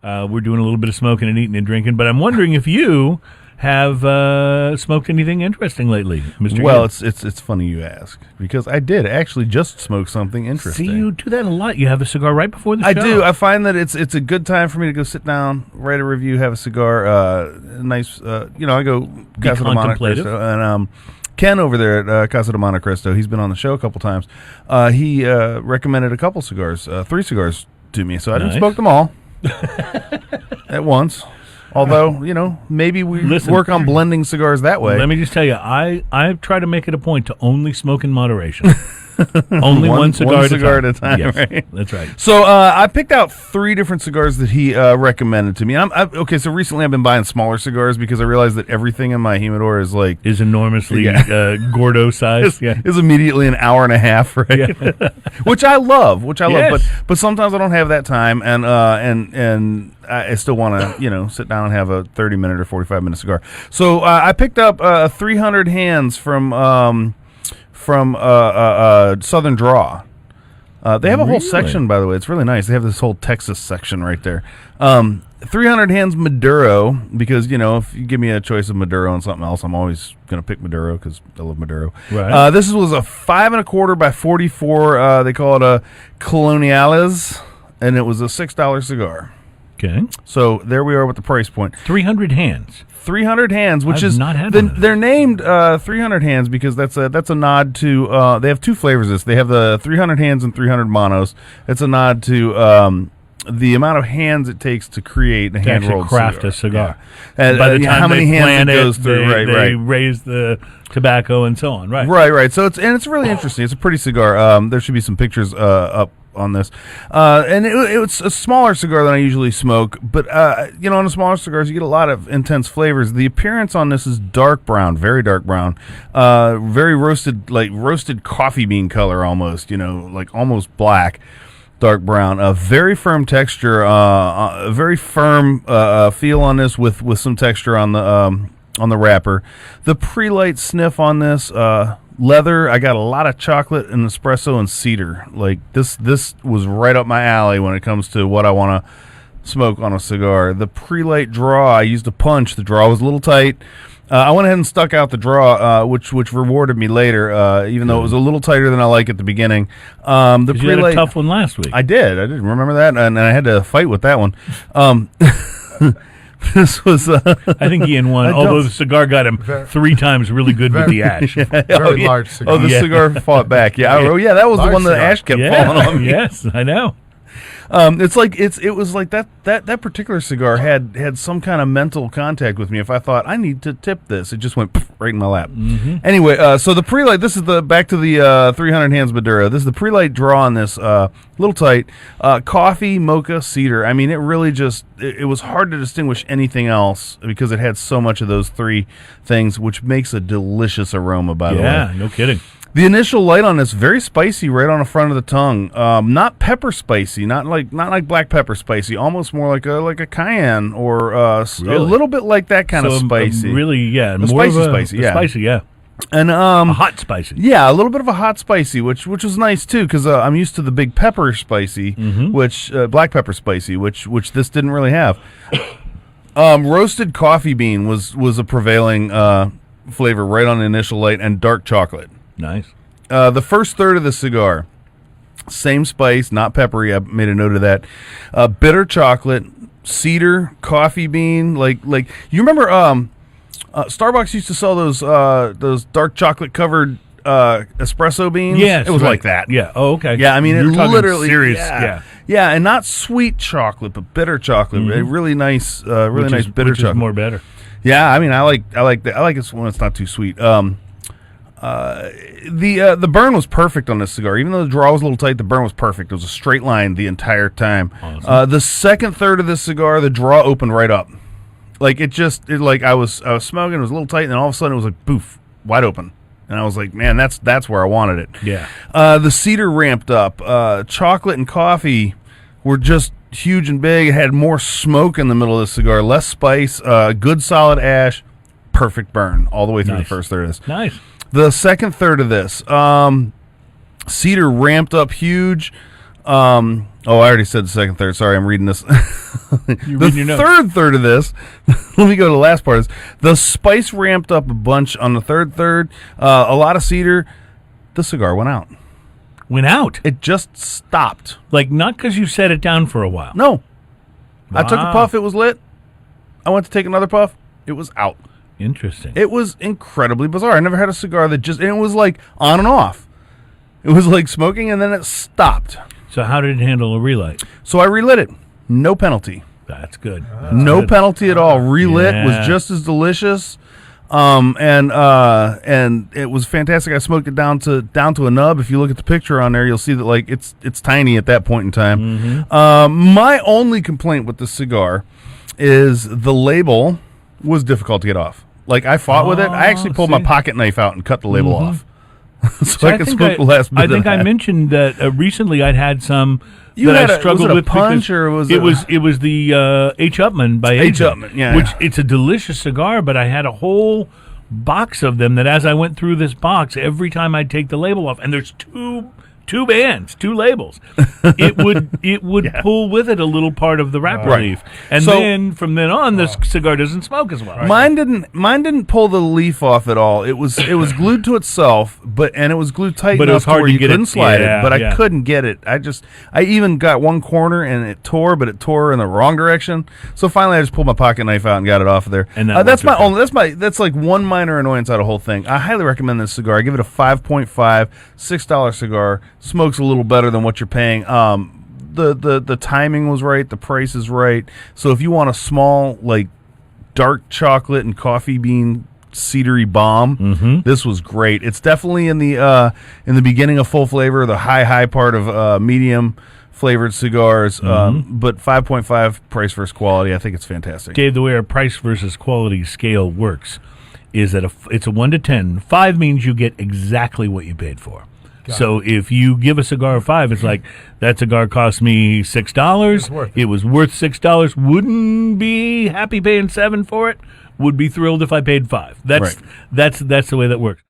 We're doing a little bit of smoking and eating and drinking, but I'm wondering if you have smoked anything interesting lately, Mr. Well, Gibbs. it's funny you ask, because I did actually just smoke something interesting. See, you do that a lot. You have a cigar right before the show. I do. I find that it's a good time for me to go sit down, write a review, have a cigar. Nice, I go Casa de Monte Cristo, and Ken over there at Casa de Monte Cristo, he's been on the show a couple times. He recommended a couple cigars, 3 cigars to me, so I didn't smoke them all at once. Although, maybe we work on blending cigars that way. Let me just tell you, I try to make it a point to only smoke in moderation. Only one cigar at a time. Yes, right? That's right. So I picked out 3 different cigars that he recommended to me. Okay, so recently I've been buying smaller cigars because I realized that everything in my humidor is enormously Gordo sized. Is immediately an hour and a half, right? Yeah. which I love. Yes. But sometimes I don't have that time, and I still want to sit down and have a 30-minute or 45-minute cigar. So I picked up 300 Hands from Southern Draw. They have a whole section, by the way. It's really nice. They have this whole Texas section right there. 300 Hands Maduro, because, if you give me a choice of Maduro and something else, I'm always going to pick Maduro because I love Maduro. Right. This was a 5 1/4 by 44. They call it a Coloniales, and it was a $6 cigar. Okay. So there we are with the price point. 300 Hands. 300 Hands, which I've not had one of they're named 300 Hands because that's a nod to they have 2 flavors of this. They have the 300 Hands and 300 Monos. It's a nod to the amount of hands it takes to create a hand-rolled craft a cigar. Yeah. And by the time how many they hands plant it goes through, they raise the tobacco and so on, right? Right. So it's really interesting. It's a pretty cigar. There should be some pictures up on this, and it's a smaller cigar than I usually smoke, but on the smaller cigars you get a lot of intense flavors. The appearance on this is dark brown, very dark brown, very roasted, like roasted coffee bean color almost, like almost black, dark brown. A very firm texture, a very firm feel on this with some texture on the wrapper. The pre-light sniff on this, leather. I got a lot of chocolate and espresso and cedar. Like this was right up my alley when it comes to what I want to smoke on a cigar. The pre-light draw, I used a punch. The draw was a little tight. I went ahead and stuck out the draw, which rewarded me later, even though it was a little tighter than I like at the beginning. The pre-light, you had a tough one last week. I did remember that, and I had to fight with that one. This was I think Ian won, although the cigar got him 3 times really good with the ash. Very large cigar. Oh, the cigar fought back. Yeah. That was the one that ash kept falling on me. Yes, I know. It was like that particular cigar had some kind of mental contact with me. If I thought I need to tip this, it just went right in my lap. Mm-hmm. Anyway, so the pre-light. This is back to the 300 Hands Maduro. This is the pre-light draw on this. Little tight. Coffee, mocha, cedar. I mean, it really just it was hard to distinguish anything else because it had so much of those 3 things, which makes a delicious aroma. By the way, yeah, no kidding. The initial light on this, very spicy right on the front of the tongue. Not pepper spicy, not like black pepper spicy, almost more like a cayenne or really? A little bit like that kind of spicy. Really, yeah. More spicy, yeah. Spicy, yeah. And a hot spicy. Yeah, a little bit of a hot spicy, which was nice too, because I'm used to the big pepper spicy, which black pepper spicy, which this didn't really have. Roasted coffee bean was a prevailing flavor right on the initial light, and dark chocolate. Nice. The first third of the cigar, same spice, not peppery. I made a note of that. Bitter chocolate, cedar, coffee bean. Like you remember, Starbucks used to sell those dark chocolate covered espresso beans. Yes, it was like that. Yeah. Oh, okay. Yeah, I mean, You're it literally serious. Yeah, and not sweet chocolate, but bitter chocolate. Mm-hmm. Really nice, nice bitter chocolate. Is more better. Yeah, I mean, I like it when it's not too sweet. The burn was perfect on this cigar. Even though the draw was a little tight, the burn was perfect. It was a straight line the entire time. Awesome. The second third of this cigar, the draw opened right up. Like I was smoking, it was a little tight, and then all of a sudden it was like poof, wide open. And I was like, man, that's where I wanted it. Yeah. The cedar ramped up. Chocolate and coffee were just huge and big. It had more smoke in the middle of the cigar, less spice, good solid ash, perfect burn all the way through the first third of this. Nice. The second third of this, cedar ramped up huge, Oh, I already said the second third. Sorry, I'm reading this. You're The reading your notes. third third of this, let me go to the last part. Is the spice ramped up a bunch on the third third. A lot of cedar. The cigar went out. Went out. It just stopped. Like, not because you set it down for a while. No. I took a Wow. puff. It was lit. I went to take another puff. It was out. Interesting. It was incredibly bizarre. I never had a cigar that just, and it was like on and off. It was like smoking and then it stopped. So how did it handle a relight? So I relit it. No penalty. That's good. That's No good. penalty at all. Relit Yeah. was just as delicious. And it was fantastic. I smoked it down to a nub. If you look at the picture on there, you'll see that like it's tiny at that point in time. My only complaint with this cigar is the label was difficult to get off. Like I fought with it. I actually pulled my see. pocket knife out and cut the label off, so So I could think smoke the last bit. I think of I that. mentioned that recently I'd had some You that had I a- struggled was it a with punch because or was it it was it was the H. Upmann by H. Adrian, Upmann, yeah. which it's a delicious cigar, but I had a whole box of them that as I went through this box, every time I'd take the label off, and there's two bands, two labels, it would pull with it a little part of the wrap Right. relief, and So- then from then on, this cigar doesn't smoke as well. Mine didn't pull the leaf off at all. It was glued to itself, and it was glued tight But it enough was hard to where to you get it- couldn't slide yeah, it. But yeah. I couldn't get it. I even got one corner and it tore, but it tore in the wrong direction. So finally, I just pulled my pocket knife out and got it off of there. And that that's worked my okay. only. That's like one minor annoyance out of the whole thing. I highly recommend this cigar. I give it a 5.5, $6 cigar. Smokes a little better than what you're paying. The timing was right. The price is right. So if you want a small like dark chocolate and coffee bean cedary bomb, this was great. It's definitely in the beginning of full flavor, the high part of medium flavored cigars. But 5.5 price versus quality, I think it's fantastic. Dave, the way our price versus quality scale works is that it's a 1 to 10. 5 means you get exactly what you paid for. So if you give a cigar a 5, it's like that cigar cost me $6. It was worth $6. Wouldn't be happy paying $7 for it. Would be thrilled if I paid $5. That's the way that works.